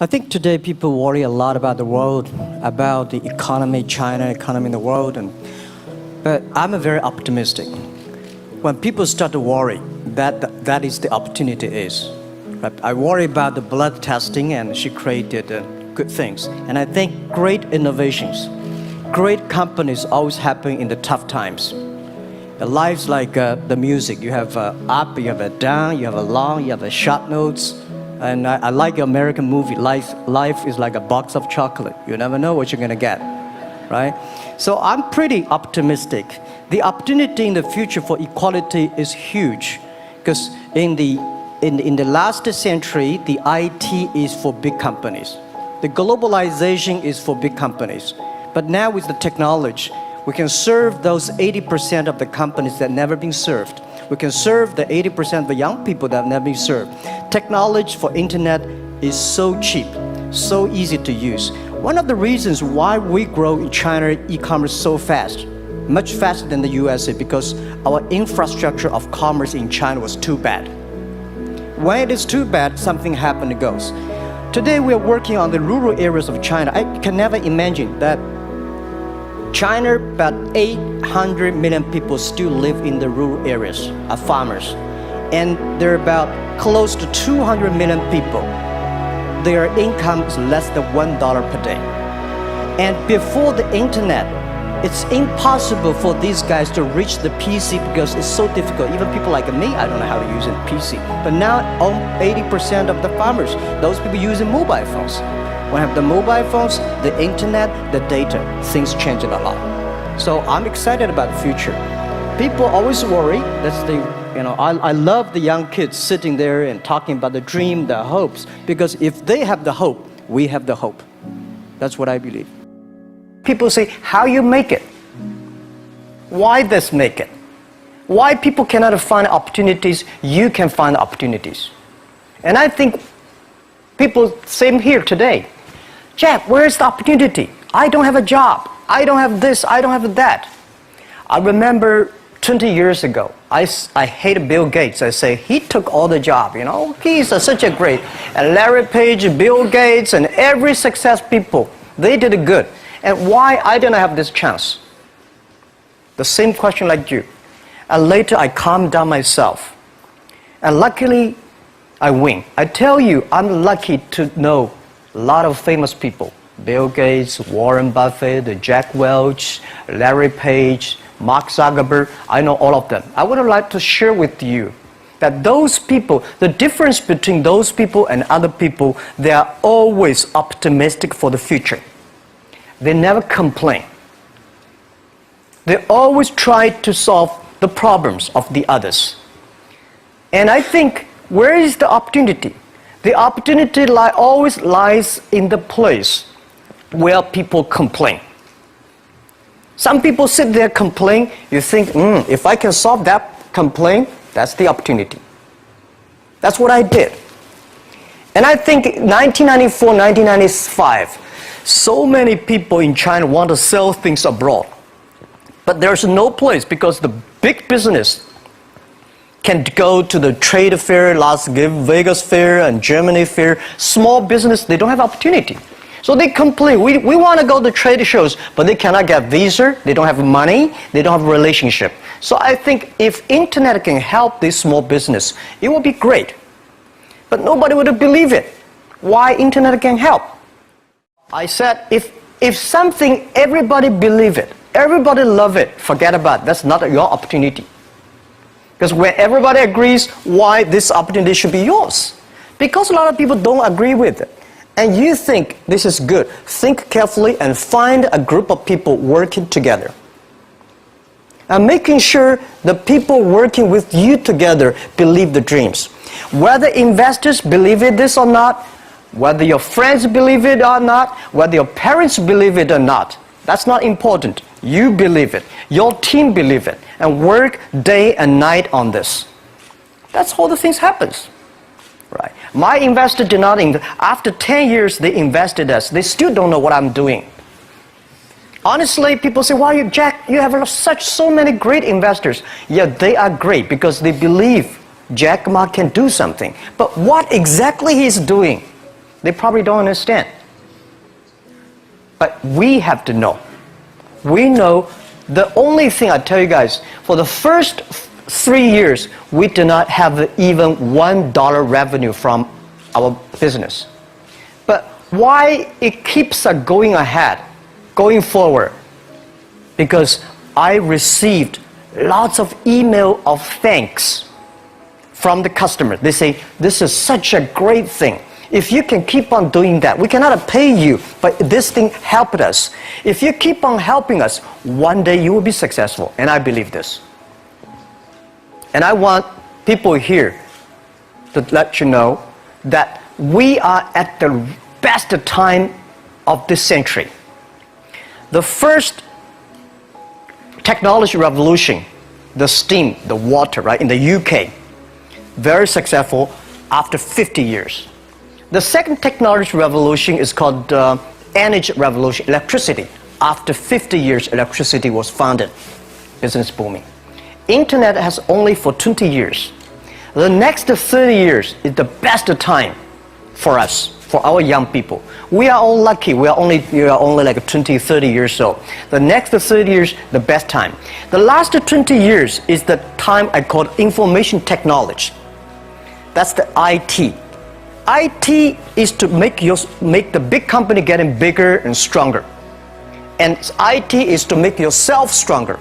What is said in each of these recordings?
I think today people worry a lot about the world, about the economy, China economy in the world, but I'm a very optimistic. When people start to worry, that is the opportunity is. Right? I worry about the blood testing, and she created good things. And I think great innovations, great companies always happen in the tough times. The life's like the music. You have up, you have a down, you have a long, you have a short notes. And I like the American movie, life is like a box of chocolate. You never know what you're gonna get, right? So I'm pretty optimistic. The opportunity in the future for equality is huge, because in the last century, the IT is for big companies. The globalization is for big companies. But now with the technology, we can serve those 80% of the companies that never been served. We can serve the 80% of the young people that have never been served. Technology for internet is so cheap, so easy to use. One of the reasons why we grow in China e-commerce so fast, much faster than the USA, because our infrastructure of commerce in China was too bad. When it is too bad, something happens and goes. Today we are working on the rural areas of China. I can never imagine that China, about 800 million people still live in the rural areas, are farmers. And there are about close to 200 million people. Their income is less than $1 per day. And before the internet, it's impossible for these guys to reach the PC because it's so difficult. Even people like me, I don't know how to use a PC. But now, 80% of the farmers, those people using mobile phones. When I have the mobile phones, the internet, the data, things change a lot. So I'm excited about the future. People always worry. I love the young kids sitting there and talking about the dream, the hopes, because if they have the hope, we have the hope. That's what I believe. People say, how you make it? Why this make it? Why people cannot find opportunities, you can find opportunities. And I think people, same here today. Jack, where's the opportunity? I don't have a job. I don't have this, I don't have that. I remember 20 years ago, I hated Bill Gates. I say, he took all the job, you know? He's such a great, and Larry Page, Bill Gates, and every success people, they did it good. And why I didn't have this chance? The same question like you. And later I calmed down myself. And luckily, I win. I tell you, I'm lucky to know a lot of famous people. Bill Gates, Warren Buffett, Jack Welch, Larry Page, Mark Zuckerberg. I know all of them. I would like to share with you that those people, the difference between those people and other people, they are always optimistic for the future. They never complain. They always try to solve the problems of the others. And I think, where is the opportunity? The opportunity always lies in the place where people complain. Some people sit there complain, you think, if I can solve that complaint, that's the opportunity. That's what I did. And I think 1994, 1995, so many people in China want to sell things abroad. But there's no place because the big business can go to the trade fair, Las Vegas fair and Germany fair. Small business, they don't have opportunity. So they complain, we want to go to trade shows, but they cannot get visa, they don't have money, they don't have a relationship. So I think if internet can help this small business, it will be great. But nobody would believe it. Why internet can help? I said, if something, everybody believe it, everybody love it, forget about it. That's not your opportunity. Because when everybody agrees, why this opportunity should be yours? Because a lot of people don't agree with it. And you think this is good. Think carefully and find a group of people working together. And making sure the people working with you together believe the dreams. Whether investors believe in this or not, whether your friends believe it or not, whether your parents believe it or not, that's not important. You believe it. Your team believe it. And work day and night on this. That's how the things happens. Right. My investor did not after 10 years they invested us. They still don't know what I'm doing. Honestly, people say, "Why Jack, you have so many great investors." Yeah, they are great because they believe Jack Ma can do something. But what exactly he's doing, They probably don't understand. But we have to know. We know the only thing I tell you guys, for the first 3 years, we do not have even $1 revenue from our business. But why it keeps us going ahead, going forward? Because I received lots of email of thanks from the customer. They say, this is such a great thing. If you can keep on doing that, we cannot pay you, but this thing helped us. If you keep on helping us, one day you will be successful. And I believe this. And I want people here to let you know that we are at the best time of this century. The first technology revolution, the steam, the water, right, in the UK, very successful after 50 years. The second technology revolution is called energy revolution, electricity. After 50 years, electricity was founded, business booming. Internet has only for 20 years. The next 30 years is the best time for us, for our young people. We are all lucky. We are only like 20, 30 years old. The next 30 years, the best time. The last 20 years is the time I call information technology. That's the IT. IT is to make the big company getting bigger and stronger. And IT is to make yourself stronger.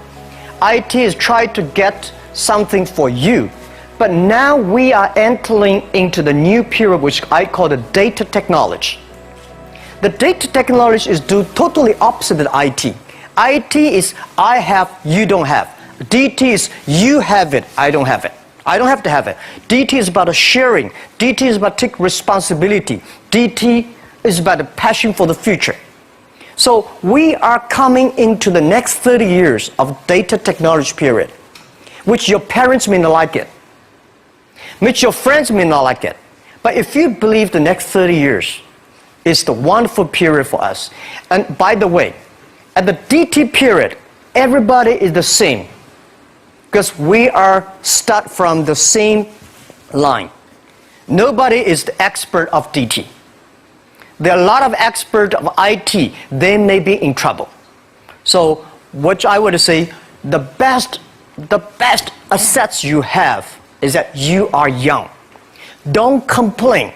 IT is trying to get something for you. But now we are entering into the new period which I call the data technology. The data technology is totally opposite of IT. IT is I have, you don't have. DT is you have it, I don't have it. I don't have to have it. DT is about sharing. DT is about taking responsibility. DT is about the passion for the future. So we are coming into the next 30 years of data technology period, which your parents may not like it, which your friends may not like it. But if you believe the next 30 years is the wonderful period for us. And by the way, at the DT period, everybody is the same, because we are start from the same line. Nobody is the expert of DT. There are a lot of experts of IT. They may be in trouble. So what I would say, the best assets you have is that you are young. Don't complain.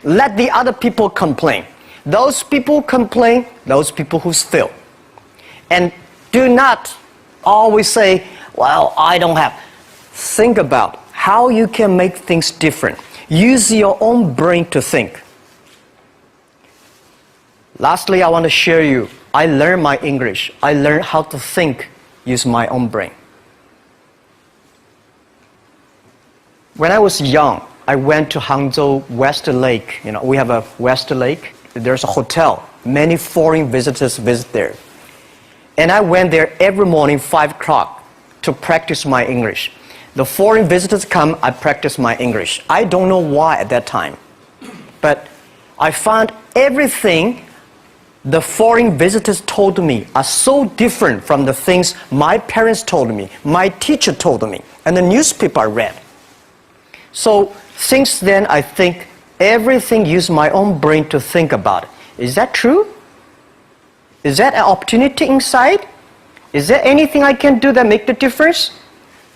Let the other people complain. Those people complain, those people who fail. And do not always say, well, I don't have. Think about how you can make things different. Use your own brain to think. Lastly, I want to share you, I learned my English. I learned how to think, use my own brain. When I was young, I went to Hangzhou West Lake. You know, we have a West Lake. There's a hotel. Many foreign visitors visit there. And I went there every morning, 5 o'clock, to practice my English. The foreign visitors come, I practice my English. I don't know why at that time. But I found everything the foreign visitors told me are so different from the things my parents told me, my teacher told me, and the newspaper I read. So since then, I think everything use my own brain to think about it. Is that true? Is that an opportunity inside? Is there anything I can do that make the difference?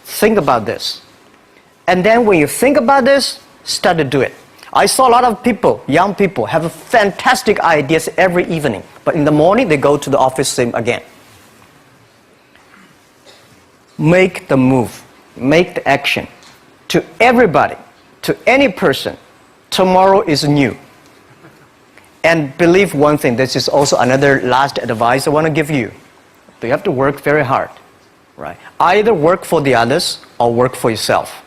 Think about this. And then when you think about this, start to do it. I saw a lot of people, young people, have fantastic ideas every evening. But in the morning, they go to the office same again. Make the move. Make the action. To everybody, to any person, tomorrow is new. And believe one thing, this is also another last advice I want to give you. You have to work very hard, right? Either work for the others or work for yourself.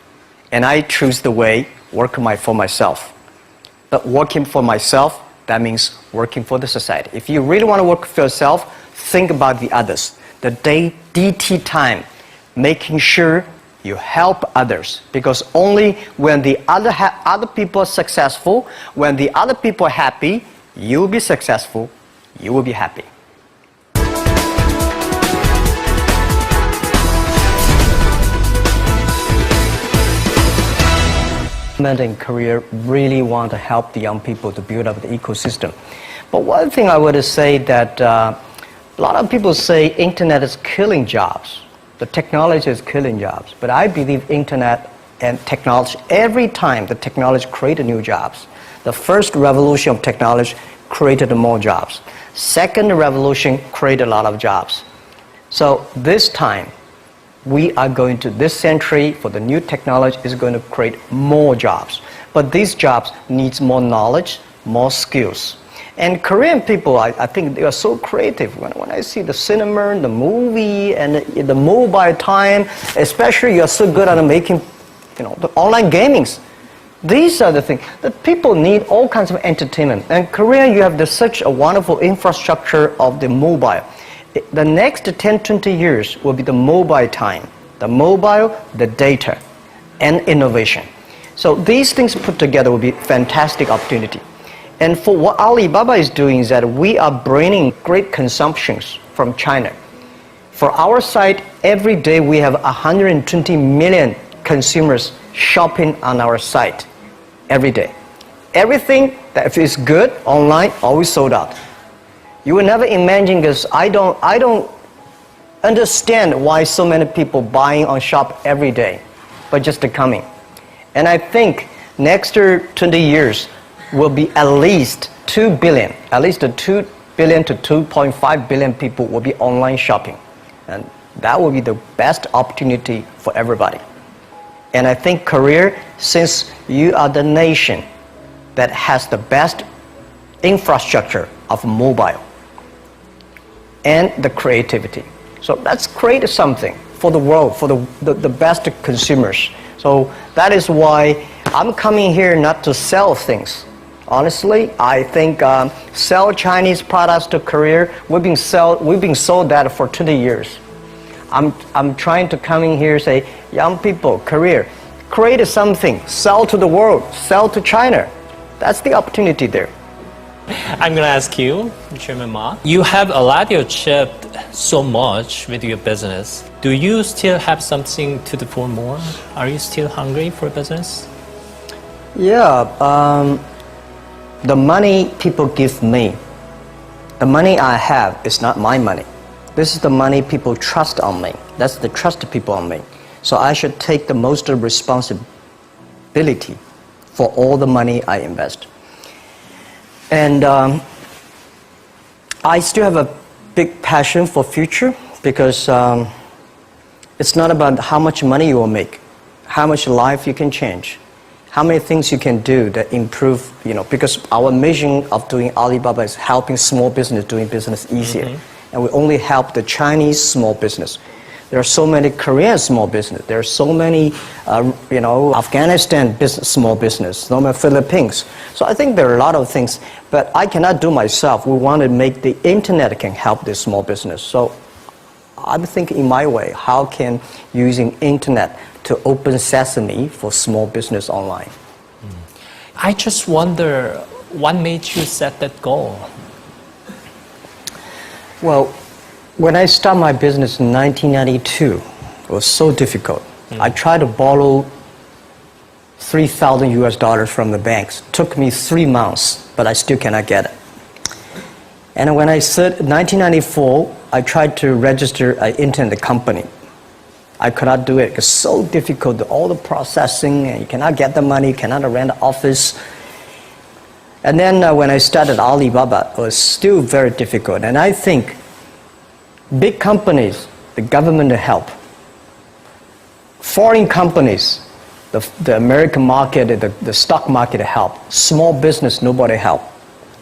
And I choose the way, work for myself. But working for myself, that means working for the society. If you really want to work for yourself, think about the others. The DT time, making sure you help others. Because only when the other people are successful, when the other people are happy, you will be successful, you will be happy. Government in Korea really want to help the young people to build up the ecosystem. But one thing I would say that a lot of people say internet is killing jobs. The technology is killing jobs. But I believe internet and technology, every time the technology created new jobs. The first revolution of technology created more jobs. Second revolution created a lot of jobs. So this time, we are going to, this century for the new technology is going to create more jobs. But these jobs needs more knowledge, more skills. And Korean people, I think they are so creative. When I see the cinema, the movie, and the mobile time, especially you are so good at making, the online gamings. These are the things that people need, all kinds of entertainment. And Korea, you have such a wonderful infrastructure of the mobile. The next 10, 20 years will be the mobile time. The mobile, the data, and innovation. So these things put together will be fantastic opportunity. And for what Alibaba is doing is that we are bringing great consumptions from China. For our site, every day we have 120 million consumers shopping on our site every day. Everything that is good online always sold out. You will never imagine this. I don't understand why so many people buying on shop every day, but just coming. And I think next 20 years will be at least 2 billion, at least 2 billion to 2.5 billion people will be online shopping. And that will be the best opportunity for everybody. And I think Korea, since you are the nation that has the best infrastructure of mobile and the creativity. So let's create something for the world, for the best consumers. So that is why I'm coming here not to sell things. Honestly, I think sell Chinese products to Korea, we've been sold that for 20 years. I'm trying to come in here and say, young people, Korea, create something, sell to the world, sell to China. That's the opportunity there. I'm going to ask you, Chairman Ma, you have a lot achieved so much with your business. Do you still have something to do for more? Are you still hungry for business? Yeah, the money people give me, the money I have is not my money. This is the money people trust on me. That's the trust people on me. So I should take the most responsibility for all the money I invest. And I still have a big passion for future because it's not about how much money you will make, how much life you can change, how many things you can do that improve, because our mission of doing Alibaba is helping small business doing business easier. Mm-hmm. And we only help the Chinese small business. There are so many Korean small business. There are so many, Afghanistan small business, so many Philippines. So I think there are a lot of things, but I cannot do myself. We want to make the internet can help this small business. So I'm thinking in my way, how can using internet to open sesame for small business online? I just wonder, what made you set that goal? Well, when I started my business in 1992, it was so difficult. I tried to borrow $3,000 from the banks. It took me 3 months, but I still cannot get it. And when I said 1994, I tried to register an internet company. I could not do it. It's so difficult, all the processing, and you cannot get the money, you cannot rent an office. And then when I started Alibaba, it was still very difficult. And I think big companies, the government help. Foreign companies, the American market, the stock market help. Small business, nobody help.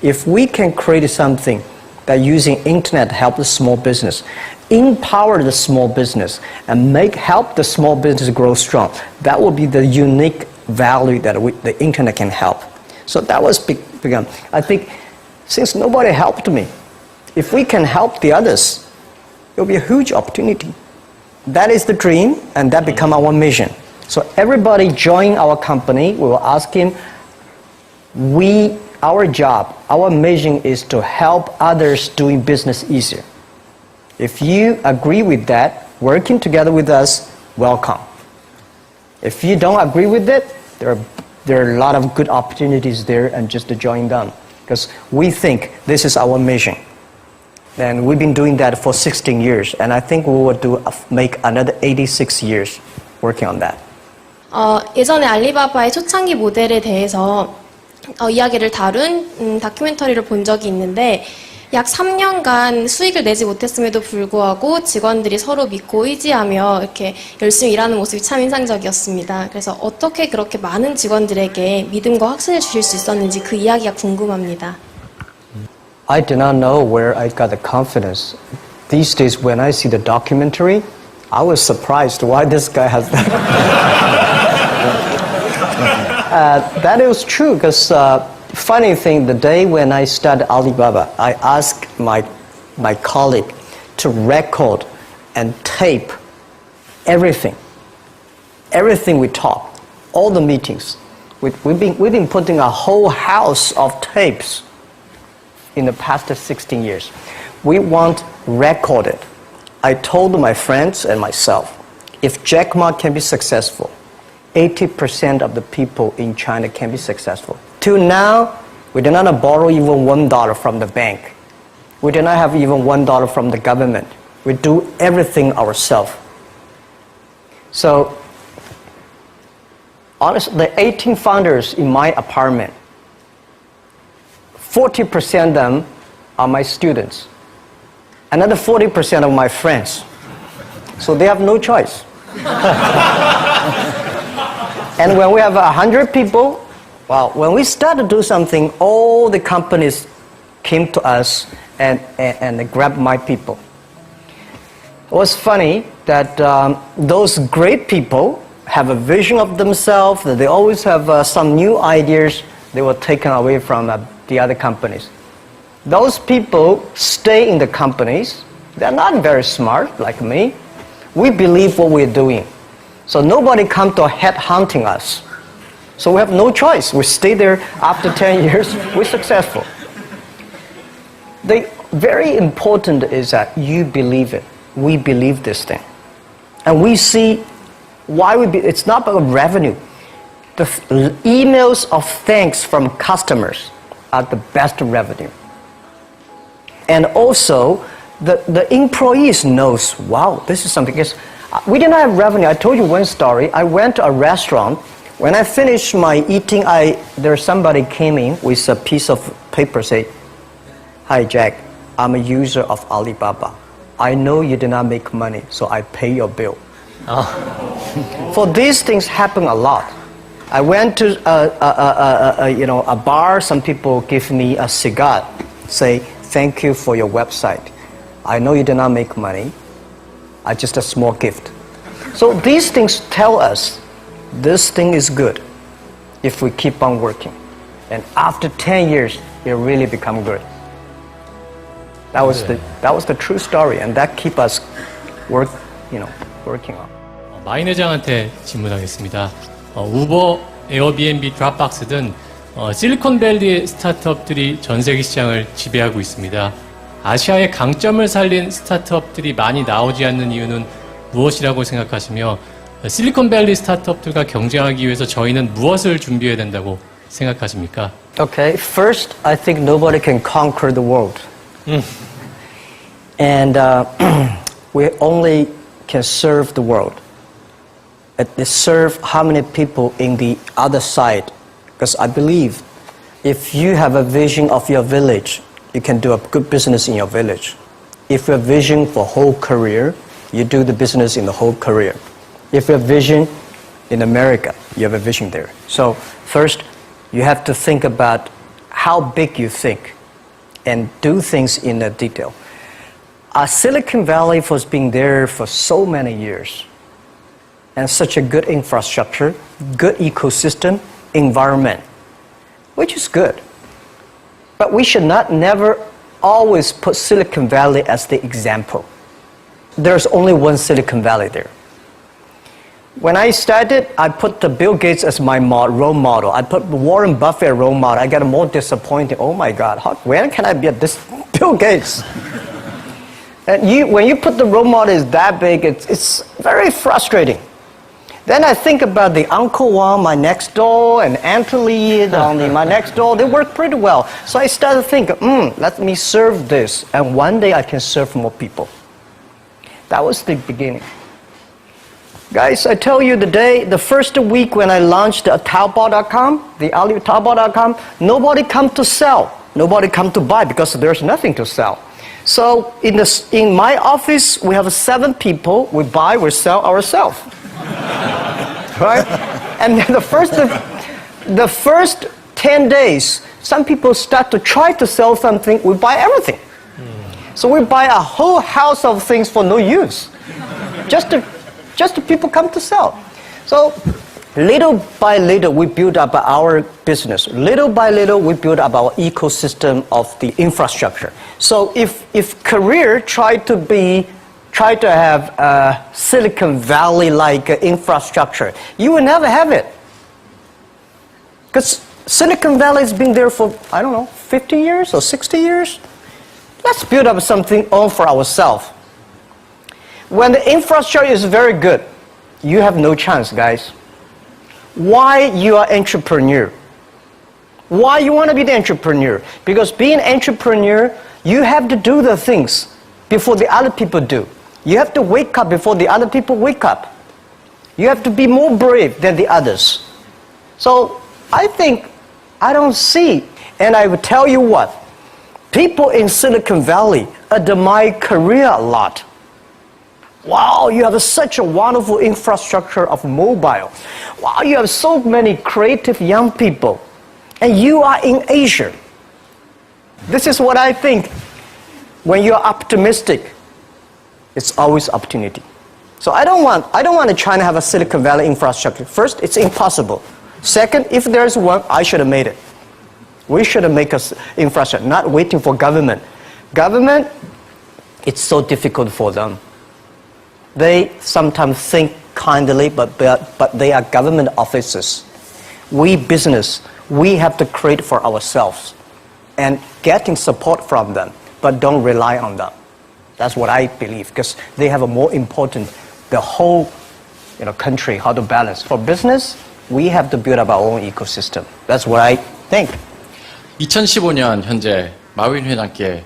If we can create something that using internet help the small business, empower the small business, and help the small business grow strong, that will be the unique value that the internet can help. So that was begun. I think since nobody helped me, if we can help the others, it will be a huge opportunity. That is the dream, and that become our mission. So everybody join our company, we will ask him, our job, our mission is to help others doing business easier. If you agree with that, working together with us, welcome. If you don't agree with it, there are there are a lot of good opportunities there and just to join them. Because we think this is our mission. And we've been doing that for 16 years. And I think we will make another 86 years working on that. 예전에 알리바바의 초창기 모델에 대해서 이야기를 다룬 다큐멘터리를 본 적이 있는데 약 3년간 수익을 내지 못했음에도 불구하고 직원들이 서로 믿고 의지하며 이렇게 열심히 일하는 모습이 참 인상적이었습니다. 그래서 어떻게 그렇게 많은 직원들에게 믿음과 확신을 주실 수 있었는지 그 이야기가 궁금합니다. I do not know where I got the confidence. These days when I see the documentary, I was surprised why this guy has that. That is true because funny thing, the day when I started Alibaba, I asked my colleague to record and tape everything we talk, all the meetings. We've been putting a whole house of tapes in the past 16 years. We want recorded. I told my friends and myself, if Jack Ma can be successful, 80% of the people in China can be successful. Till now, we do not borrow even $1 from the bank. We do not have even $1 from the government. We do everything ourselves. So, honestly, the 18 founders in my apartment, 40% of them are my students. Another 40% of my friends. So they have no choice. And when we have 100 people, well, when we start to do something, all the companies came to us and they grabbed my people. It was funny that those great people have a vision of themselves, that they always have some new ideas. They were taken away from the other companies. Those people stay in the companies. They're not very smart like me. We believe what we're doing. So nobody come to head hunting us. So we have no choice. We stay there after 10 years, we're successful. The very important is that you believe it. We believe this thing. And we see why it's not about revenue. The emails of thanks from customers are the best revenue. And also, the employees knows, wow, this is something. Because we didn't have revenue. I told you one story. I went to a restaurant. When I finished my eating, there somebody came in with a piece of paper, say, "Hi Jack, I'm a user of Alibaba. I know you did not make money, so I pay your bill." For these things happen a lot. I went to a bar. Some people give me a cigar, say, "Thank you for your website. I know you did not make money. I just a small gift." So these things tell us this thing is good if we keep on working. And after 10 years, it really become good. That was the true story, and that keep us working on. 마인 회장한테 질문하겠습니다. 우버, 에어비앤비, 드랍박스 등 실리콘밸리 스타트업들이 전 세계 시장을 지배하고 있습니다. 아시아의 강점을 살린 스타트업들이 많이 나오지 않는 이유는 무엇이라고 생각하시며 실리콘밸리 스타트업들과 경쟁하기 위해서 저희는 무엇을 준비해야 된다고 생각하십니까? Okay, first, I think nobody can conquer the world. And we only can serve the world. Serve how many people in the other side? Because I believe if you have a vision of your village, you can do a good business in your village. If you have a vision for whole career, you do the business in the whole career. If you have a vision in America, you have a vision there. So first, you have to think about how big you think and do things in a detail. Silicon Valley has been there for so many years. And such a good infrastructure, good ecosystem, environment, which is good. But we should never always put Silicon Valley as the example. There's only one Silicon Valley there. When I started, I put the Bill Gates as my role model. I put Warren Buffett as role model. I got more disappointed. Oh my God, when can I be this Bill Gates? And when you put the role model is that big, it's very frustrating. Then I think about the Uncle Wang, my next door, and Auntie Lee my next door. They work pretty well. So I started thinking, let me serve this, and one day I can serve more people. That was the beginning. Guys, I tell you the first week when I launched Taobao.com, the Taobao.com, nobody come to sell. Nobody come to buy because there's nothing to sell. So in my office, we have 7 people. We buy, we sell ourselves. Right? And then the first 10 days, some people start to try to sell something. We buy everything. So we buy a whole house of things for no use. Just to people come to sell. So little by little, we build up our business. Little by little, we build up our ecosystem of the infrastructure. So if Korea tried to have a Silicon Valley-like infrastructure, you will never have it. Because Silicon Valley has been there for, 50 years or 60 years. Let's build up something all for ourselves. When the infrastructure is very good, you have no chance, guys. Why you are entrepreneur? Why you want to be the entrepreneur? Because being entrepreneur, you have to do the things before the other people do. You have to wake up before the other people wake up. You have to be more brave than the others. So I think I don't see, and I will tell you what, people in Silicon Valley admire Korea a lot. Wow, you have such a wonderful infrastructure of mobile. Wow, you have so many creative young people. And you are in Asia. This is what I think. When you're optimistic, it's always opportunity. So I don't want China to have a Silicon Valley infrastructure. First, it's impossible. Second, if there's one, I should have made it. We should have made an infrastructure, not waiting for government. Government, it's so difficult for them. They sometimes think kindly, but they are government officers. We business, we have to create for ourselves and getting support from them, but don't rely on them. That's what I believe, because they have a more important, the whole country, how to balance. For business, we have to build up our own ecosystem. That's what I think. 2015년 현재 마윈 회장께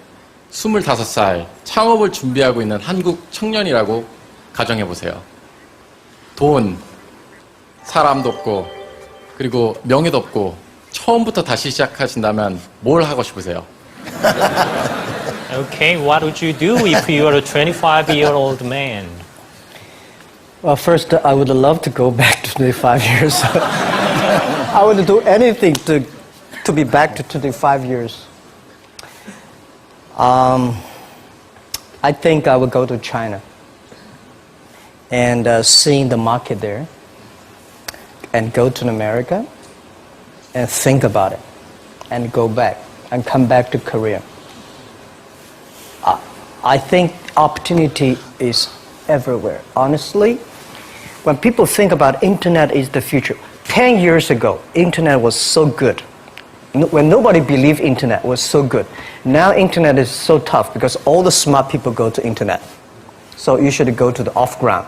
25살 창업을 준비하고 있는 한국 청년이라고 가정해보세요. 돈, 사람도 없고, 그리고 명예도 없고, 처음부터 다시 시작하신다면 뭘 하고 싶으세요? Okay, what would you do if you were a 25-year-old man? Well, first, I would love to go back to 25 years. I would do anything to be back to 25 years. I think I would go to China and seeing the market there, and go to America and think about it, and go back and come back to Korea. I think opportunity is everywhere. Honestly, when people think about internet is the future, 10 years ago, internet was so good. When nobody believed internet was so good. Now internet is so tough because all the smart people go to internet. So you should go to the off-ground.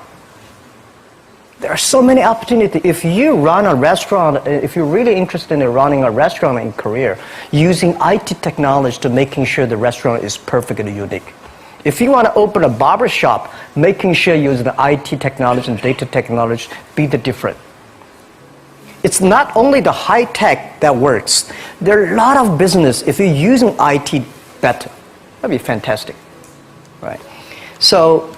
There are so many opportunities. If you run a restaurant, if you're really interested in running a restaurant in Korea, using IT technology to making sure the restaurant is perfectly unique. If you want to open a barber shop, making sure you use the IT technology and data technology, be the different. It's not only the high tech that works. There are a lot of business if you're using IT better. That'd be fantastic, right? So,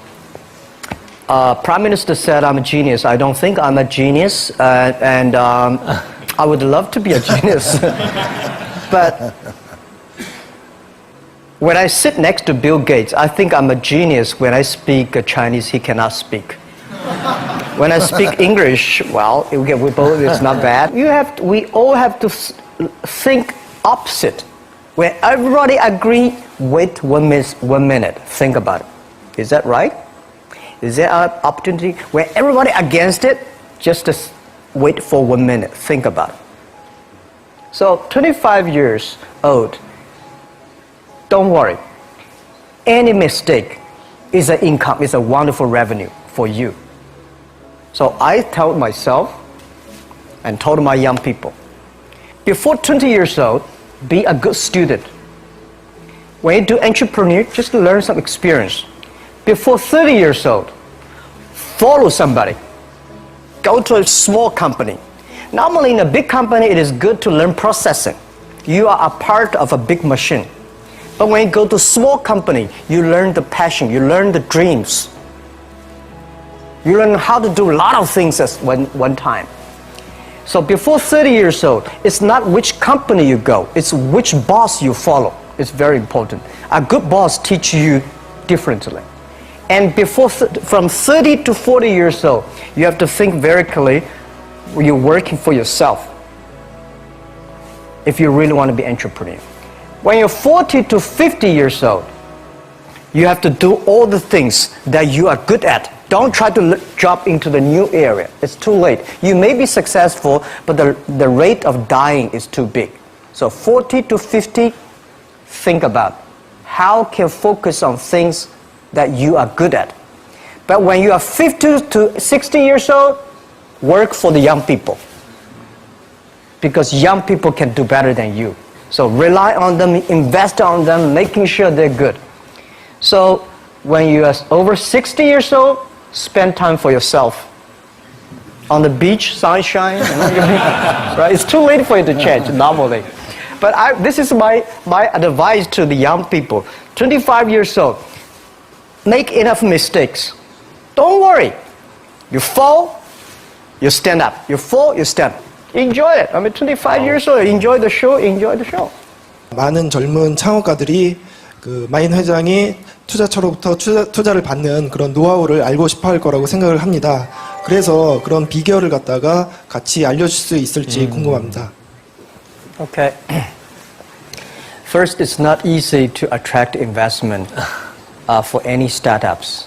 Prime Minister said I'm a genius. I don't think I'm a genius, and I would love to be a genius. But when I sit next to Bill Gates, I think I'm a genius. When I speak Chinese, he cannot speak. When I speak English, well, it's not bad. We all have to think opposite. When everybody agree, wait 1 minute, think about it. Is that right? Is there an opportunity? When everybody against it, just wait for 1 minute, think about it. So 25 years old, don't worry. Any mistake is an income, is a wonderful revenue for you. So I told myself and told my young people, before 20 years old, be a good student. When you do entrepreneur, just learn some experience. Before 30 years old, follow somebody. Go to a small company. Normally in a big company, it is good to learn processing. You are a part of a big machine. But when you go to a small company, you learn the passion, you learn the dreams. You learn how to do a lot of things at one time. So before 30 years old, it's not which company you go, it's which boss you follow. It's very important. A good boss teaches you differently. And from 30 to 40 years old, you have to think very clearly, you're working for yourself if you really want to be an entrepreneur. When you're 40 to 50 years old, you have to do all the things that you are good at. Don't try to jump into the new area. It's too late. You may be successful, but the rate of dying is too big. So 40 to 50, think about how can focus on things that you are good at. But when you are 50 to 60 years old, work for the young people. Because young people can do better than you. So rely on them, invest on them, making sure they're good. So when you are over 60 years old, spend time for yourself. On the beach, sunshine, right? It's too late for you to change normally. But this is my advice to the young people. 25 years old, make enough mistakes. Don't worry. You fall, you stand up. You fall, you stand up. Enjoy it. I mean, 25 years old, enjoy the show, enjoy the show. 많은 젊은 창업가들이 그 마인 회장이 투자처로부터 투자를 받는 그런 노하우를 알고 싶어 할 거라고 생각을 합니다. 그래서 그런 비결을 갖다가 같이 알려줄 수 있을지 궁금합니다. Okay. First, it's not easy to attract investment for any startups.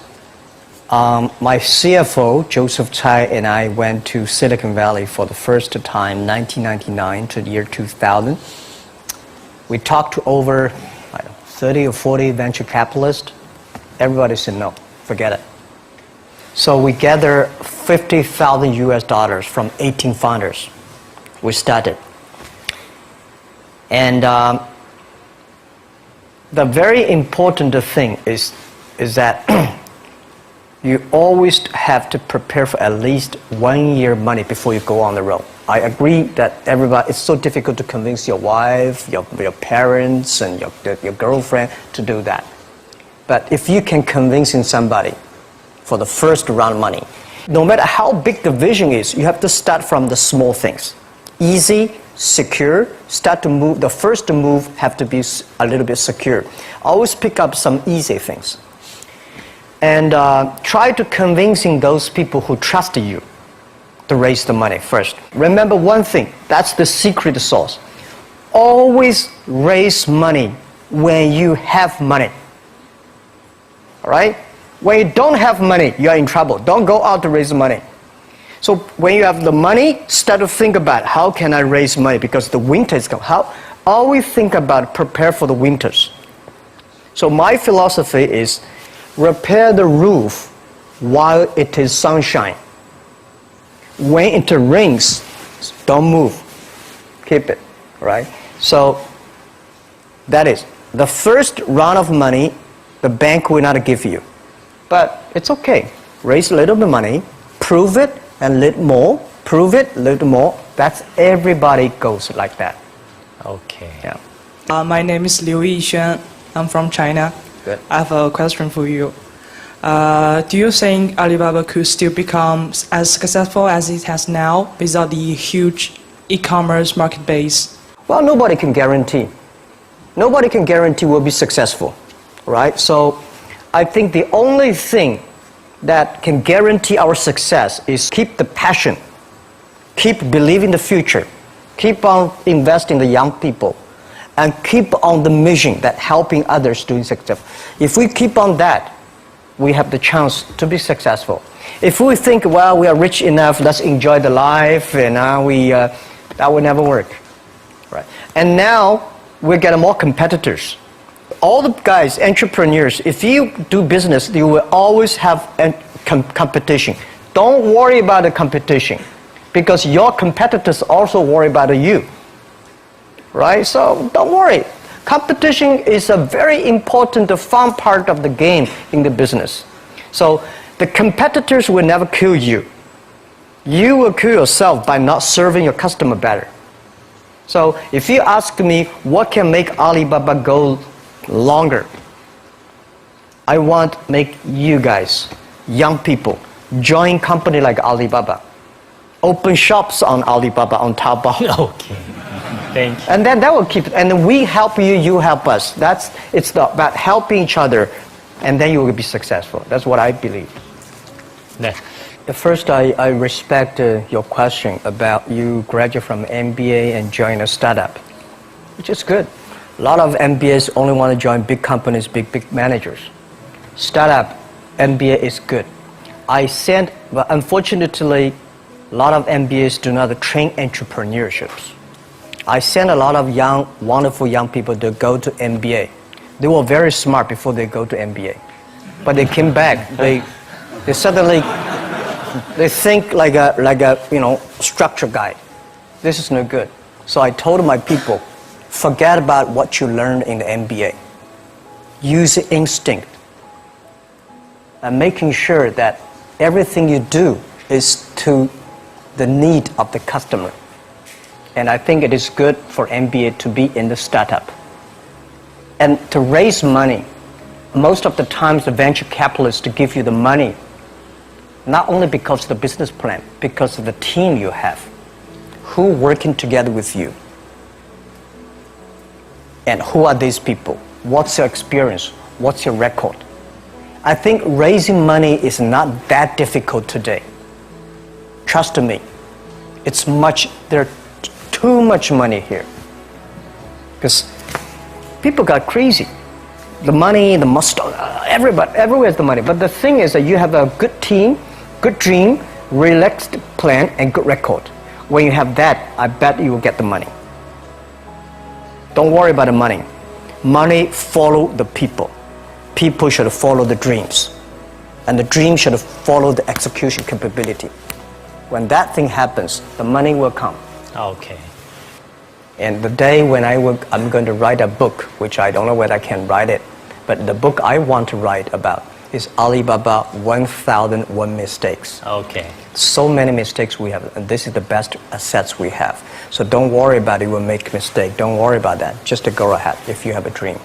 My CFO, Joseph Tsai, and I went to Silicon Valley for the first time, 1999 to the year 2000. We talked to over 30 or 40 venture capitalists. Everybody said no, forget it. So we gathered $50,000 from 18 founders. We started. And the very important thing is that you always have to prepare for at least 1 year money before you go on the road. I agree that it's so difficult to convince your wife, your parents, and your girlfriend to do that. But if you can convince somebody for the first round of money, no matter how big the vision is, you have to start from the small things. Easy, secure, start to move. The first move have to be a little bit secure. Always pick up some easy things. And try to convincing those people who trust you to raise the money first. Remember one thing, that's the secret sauce. Always raise money when you have money. All right? When you don't have money, you are in trouble. Don't go out to raise money. So when you have the money, start to think about how can I raise money because the winter is coming. Always think about prepare for the winters. So my philosophy is repair the roof while it is sunshine. When it rains, don't move. Keep it, right? So that is the first round of money, the bank will not give you. But it's okay. Raise a little bit of money, prove it, and a little more. Prove it, a little more. That's everybody goes like that. Okay. Yeah. My name is Liu Yixuan. I'm from China. Good. I have a question for you. Do you think Alibaba could still become as successful as it has now without the huge e-commerce market base? Well, nobody can guarantee. Nobody can guarantee we'll be successful, right? So I think the only thing that can guarantee our success is keep the passion, keep believing the future, keep on investing in the young people, and keep on the mission that helping others doing success. If we keep on that, we have the chance to be successful. If we think, well, we are rich enough, let's enjoy the life, and that will never work, right? And now we're getting more competitors. All the guys, entrepreneurs, if you do business, you will always have competition. don't worry about the competition because your competitors also worry about you. Right? So don't worry. Competition is a very important, fun part of the game in the business. So the competitors will never kill you. You will kill yourself by not serving your customer better. So if you ask me what can make Alibaba go longer, I want to make you guys, young people, join company like Alibaba. Open shops on Alibaba, on Taobao. Okay. Thank you. And then that will keep, and we help you, you help us. It's about helping each other, and then you will be successful. That's what I believe. 네. First, I respect your question about you graduate from MBA and join a startup, which is good. A lot of MBAs only want to join big companies, big managers. Startup, MBA is good. But unfortunately, a lot of MBAs do not train entrepreneurships. I sent a lot of young, wonderful young people to go to MBA. They were very smart before they go to MBA. But they came back, they suddenly, they think like a structure guy. This is no good. So I told my people, forget about what you learned in the MBA. Use instinct. And making sure that everything you do is to the need of the customer. And I think it is good for MBA to be in the startup. And to raise money, most of the times the venture capitalists give you the money, not only because of the business plan, because of the team you have, who working together with you. And who are these people? What's your experience? What's your record? I think raising money is not that difficult today. Trust me, there's too much money here. Because people got crazy. The money, the muscle, everywhere is the money. But the thing is that you have a good team, good dream, relaxed plan, and good record. When you have that, I bet you will get the money. Don't worry about the money. Money follow the people. People should follow the dreams. And the dream should follow the execution capability. When that thing happens, the money will come. Okay. And the day when I'm going to write a book, which I don't know whether I can write it, but the book I want to write about is Alibaba 1001 Mistakes. Okay. So many mistakes we have, and this is the best assets we have. So don't worry about it, you will make a mistake. Don't worry about that. Just to go ahead if you have a dream.